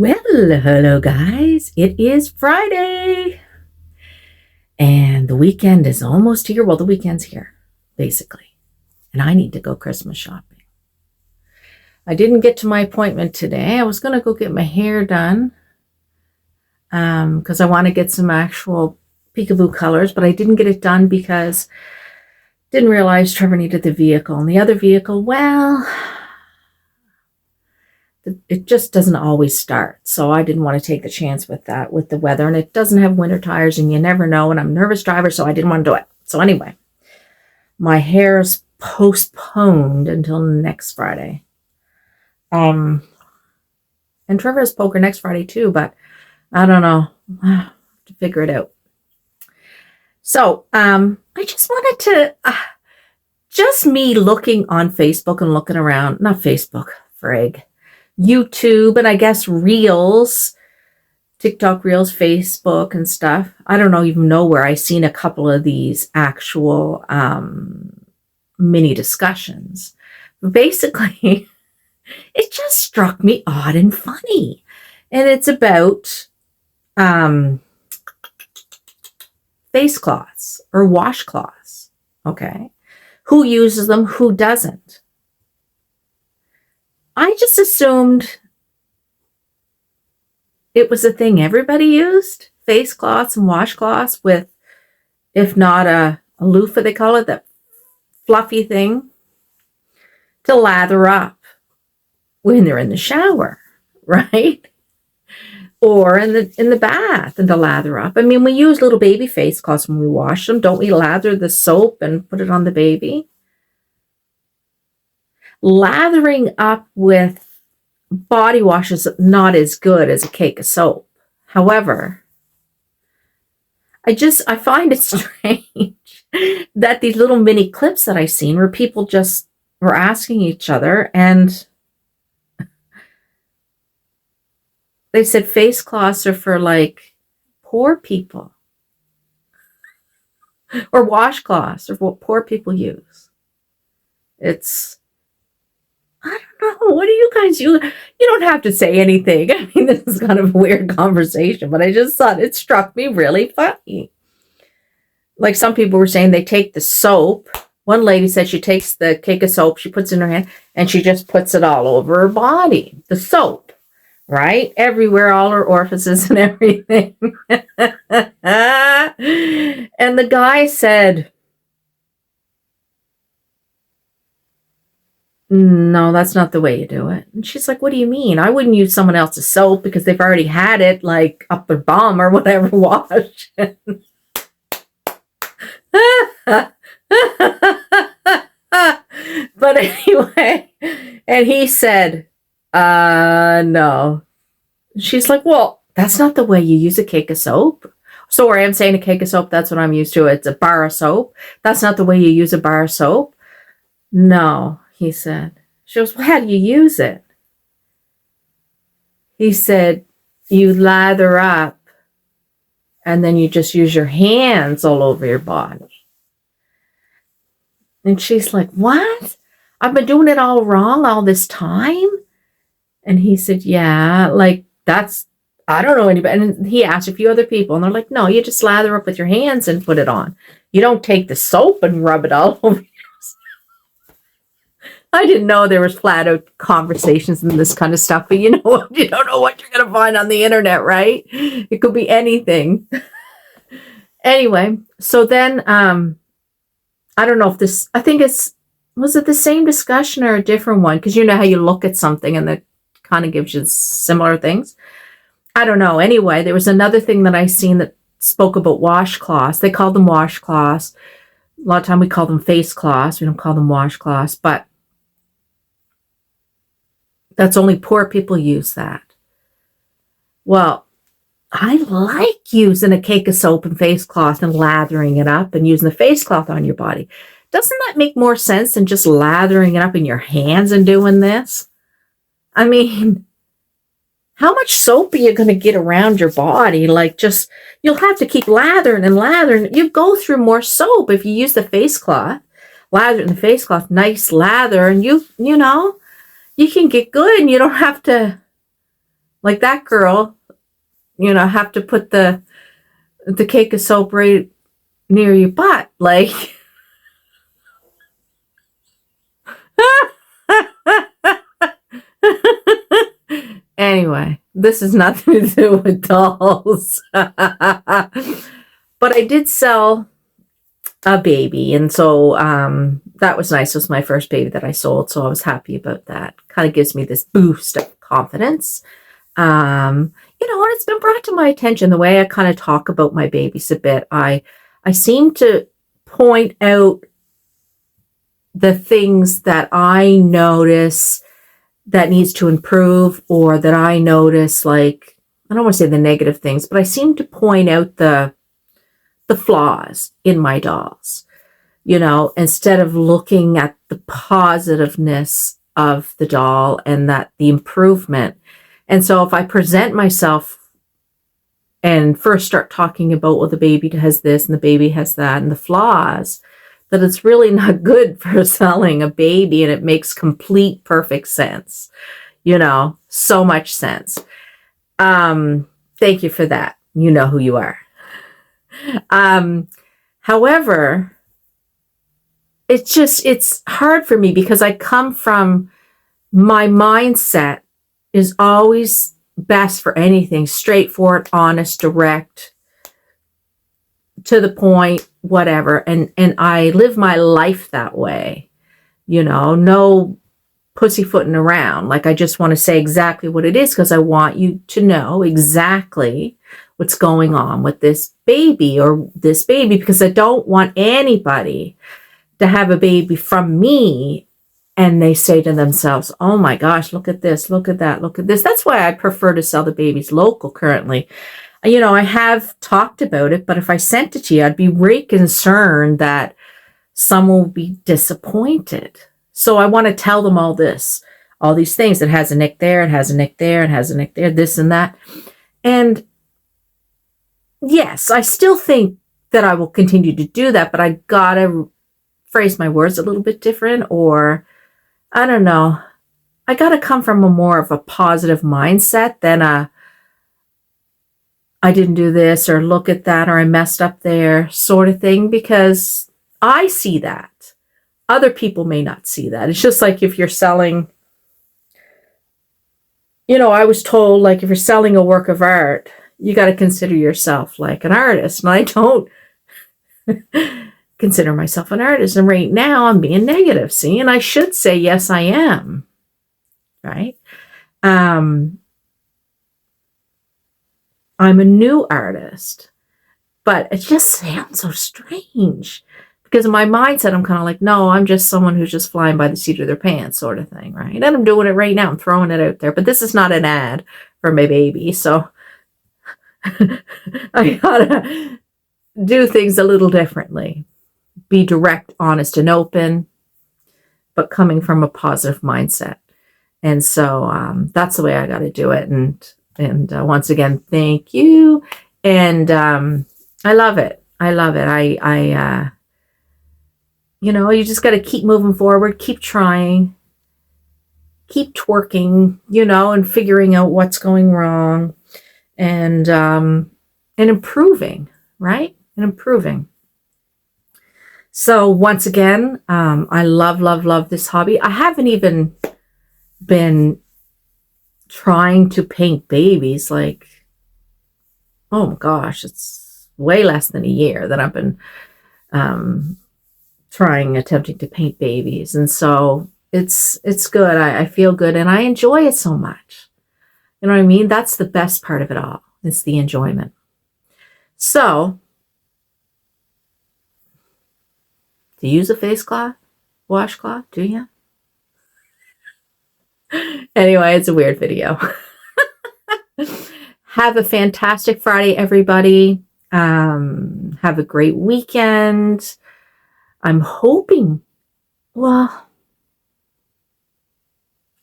Well, hello guys. It is Friday and the weekend is almost here. Well, the weekend's here, basically. And I need to go Christmas shopping. I didn't get to my appointment today. I was going to go get my hair done because I want to get some actual peekaboo colors, but I didn't get it done because I didn't realize Trevor needed the vehicle. And the other vehicle, well, it just doesn't always start. So I didn't want to take the chance with that, with the weather. And it doesn't have winter tires and you never know. And I'm a nervous driver, so I didn't want to do it. So anyway, my hair is postponed until next Friday. And Trevor has poker next Friday too, but I don't know. I have to figure it out. So I just wanted to, just me looking on Facebook and looking around, not Facebook, frig. YouTube and I guess Reels, TikTok Reels, Facebook and stuff. I don't even know where I seen a couple of these actual mini discussions. Basically, it just struck me odd and funny. And it's about Facecloths or washcloths. Okay. Who uses them? Who doesn't? I just assumed it was a thing everybody used, face cloths and washcloths with, if not a loofah, they call it, that fluffy thing to lather up when they're in the shower, right? Or in the bath and to lather up. I mean, we use little baby face cloths when we wash them. Don't we lather the soap and put it on the baby? Lathering up with body wash is not as good as a cake of soap. However, I find it strange that these little mini clips that I've seen where people just were asking each other and they said face cloths are for like poor people or washcloths are what poor people use. I don't know. What do you guys use? You don't have to say anything. I mean, this is kind of a weird conversation, but I just thought it struck me really funny. Like some people were saying they take the soap. One lady said she takes the cake of soap, she puts it in her hand, and she just puts it all over her body. The soap, right? Everywhere, all her orifices and everything. And the guy said, no, that's not the way you do it. And she's like, what do you mean? I wouldn't use someone else's soap because they've already had it like up their bum or whatever washed. But anyway, and he said, no. She's like, well, that's not the way you use a cake of soap. Sorry, I'm saying a cake of soap. That's what I'm used to. It's a bar of soap. That's not the way you use a bar of soap. No. He said. She goes, well, how do you use it? He said, you lather up and then you just use your hands all over your body. And she's like, what? I've been doing it all wrong all this time? And he said, yeah, like that's, I don't know anybody. And he asked a few other people and they're like, no, you just lather up with your hands and put it on. You don't take the soap and rub it all over. I didn't know there was flat out conversations and this kind of stuff, but you don't know what you're going to find on the internet, right? It could be anything. Anyway, so then, I don't know if this, I think was it the same discussion or a different one? Because you know how you look at something and that kind of gives you similar things. I don't know. Anyway, there was another thing that I seen that spoke about washcloths. They called them washcloths. A lot of time we call them face cloths. We don't call them washcloths, but that's only poor people use that. Well, I like using a cake of soap and face cloth and lathering it up and using the face cloth on your body. Doesn't that make more sense than just lathering it up in your hands and doing this? I mean, how much soap are you going to get around your body? Like just, you'll have to keep lathering and lathering. You go through more soap if you use the face cloth. Lather in the face cloth, nice lather, and you know, you can get good and you don't have to Like that girl, have to put the cake of soap right near your butt. Like, anyway, this is nothing to do with dolls. But I did sell a baby, and so that was nice. It was my first baby that I sold, so I was happy about that. Kind of gives me this boost of confidence. And it's been brought to my attention the way I kind of talk about my babies a bit. I seem to point out the things that I notice that needs to improve, or that I notice, like, I don't want to say the negative things, but I seem to point out the flaws in my dolls, instead of looking at the positiveness of the doll and that the improvement. And so if I present myself and first start talking about, well, the baby has this and the baby has that and the flaws, that it's really not good for selling a baby, and it makes complete perfect sense, so much sense. Thank you for that. You know who you are. However, it's hard for me because I come from, my mindset is always best for anything straightforward, honest, direct, to the point, whatever. And I live my life that way, no pussyfooting around. Like, I just want to say exactly what it is, because I want you to know exactly what's going on with this baby, because I don't want anybody to have a baby from me and they say to themselves, oh my gosh, look at this, look at that, look at this. That's why I prefer to sell the babies local currently. I have talked about it, but if I sent it to you, I'd be really concerned that someone will be disappointed. So I want to tell them all these things. It has a nick there, it has a nick there, it has a nick there, this and that. And yes, I still think that I will continue to do that, but I gotta phrase my words a little bit different, or I don't know. I gotta come from a more of a positive mindset than I didn't do this, or look at that, or I messed up there sort of thing, because I see that. Other people may not see that. It's just like if you're selling, I was told, like, if you're selling a work of art, you got to consider yourself like an artist. And I don't consider myself an artist. And right now I'm being negative, see? And I should say, yes, I am. Right? I'm a new artist, but it just sounds so strange, because in my mindset, I'm kind of like, no, I'm just someone who's just flying by the seat of their pants sort of thing, right? And I'm doing it right now. I'm throwing it out there, but this is not an ad for my baby. So I gotta do things a little differently, be direct, honest, and open, but coming from a positive mindset. And so that's the way I got to do it. And once again, thank you. And I love it. I love it. I you just got to keep moving forward, keep trying, keep twerking, and figuring out what's going wrong, and improving, right? And improving. So once again, I love this hobby. I haven't even been trying to paint babies, like, oh my gosh, it's way less than a year that I've been attempting to paint babies. And so it's good. I feel good, and I enjoy it so much. You know what I mean? That's the best part of it all. It's the enjoyment. So, do you use a washcloth? Do you? Anyway, it's a weird video. Have a fantastic Friday, everybody. Have a great weekend. I'm hoping, well,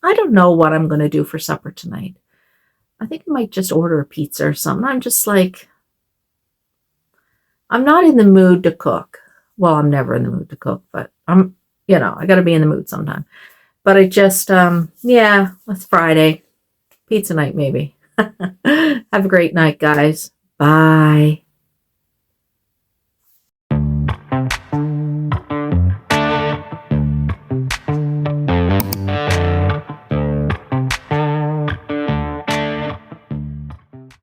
I don't know what I'm going to do for supper tonight. I think I might just order a pizza or something. I'm just like, I'm not in the mood to cook. Well, I'm never in the mood to cook, but I got to be in the mood sometime. But I just, yeah, it's Friday. Pizza night, maybe. Have a great night, guys. Bye.